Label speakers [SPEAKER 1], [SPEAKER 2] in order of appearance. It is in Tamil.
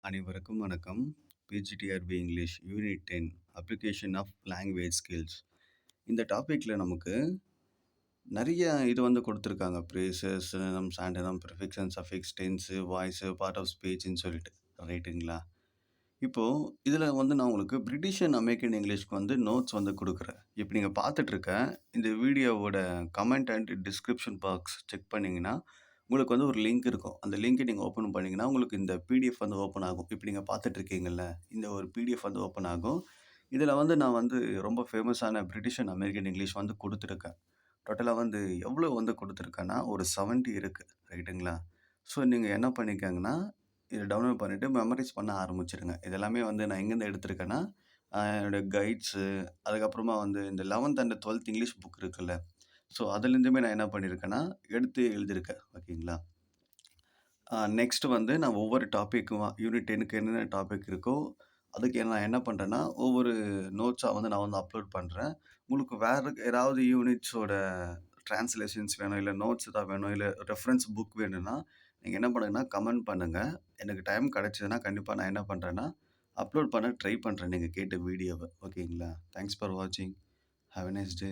[SPEAKER 1] அனைவருக்கும் வணக்கம். PGTRB English unit 10 application of language skills. இந்த டாப்பிக்கில் நமக்கு நிறைய இது கொடுத்துருக்காங்க. Phrases, synonyms, antonym, prefix, suffix, tense, voice, part of ஸ்பீச்னு சொல்லிட்டு ரைட்டுங்களா? இப்போது இதில் நான் உங்களுக்கு பிரிட்டிஷ் அண்ட் அமெரிக்கன் இங்கிலீஷ்க்கு நோட்ஸ் கொடுக்குறேன். இப்போ நீங்கள் பார்த்துட்ருக்க இந்த வீடியோவோட comment and description box check பண்ணிங்கன்னா உங்களுக்கு ஒரு லிங்க் இருக்கும். அந்த லிங்க்கை நீங்கள் ஓப்பன் பண்ணிங்கன்னா உங்களுக்கு இந்த பிடிஎஃப் ஓப்பன் ஆகும். இப்போ நீங்கள் பார்த்துட்ருக்கீங்கள்ல, இந்த ஒரு பிடிஎஃப் ஓப்பன் ஆகும். இதில் நான் ரொம்ப ஃபேமஸான பிரிட்டிஷ் அண்ட் அமெரிக்கன் இங்கிலீஷ் கொடுத்துருக்கேன். டோட்டலாக எவ்வளோ கொடுத்துருக்கேன்னா ஒரு 70 இருக்குது ரைட்டுங்களா? ஸோ நீங்கள் என்ன பண்ணிக்கங்கன்னா இதை டவுன்லோட் பண்ணிவிட்டு மெமரைஸ் பண்ண ஆரம்பிச்சிடுங்க. இதெல்லாமே நான் எங்கேருந்து எடுத்திருக்கேன்னா என்னோடய கைட்ஸு, அதுக்கப்புறமா இந்த 11th and 12th English book இருக்குல்ல, ஸோ அதுலேருந்துமே நான் என்ன பண்ணியிருக்கேன்னா எடுத்து எழுதியிருக்கேன். ஓகேங்களா? நெக்ஸ்ட்டு நான் ஒவ்வொரு டாப்பிக்கும் யூனிட் 10க்கு என்னென்ன டாபிக் இருக்கோ அதுக்கு நான் என்ன பண்ணுறேன்னா ஒவ்வொரு நோட்ஸாக நான் அப்லோட் பண்ணுறேன். உங்களுக்கு வேறு ஏதாவது யூனிட்ஸோட ட்ரான்ஸ்லேஷன்ஸ் வேணும், இல்லை நோட்ஸ் ஏதாவது வேணும், இல்லை ரெஃபரன்ஸ் புக் வேணும்னா நீங்கள் என்ன பண்ணுங்கன்னா கமெண்ட் பண்ணுங்கள். எனக்கு டைம் கிடச்சிதுன்னா கண்டிப்பாக நான் என்ன பண்ணுறேன்னா அப்லோட் பண்ண ட்ரை பண்ணுறேன் நீங்கள் கேட்ட வீடியோவை. ஓகேங்களா? தேங்க்ஸ் ஃபார் வாட்சிங். Have a nice day.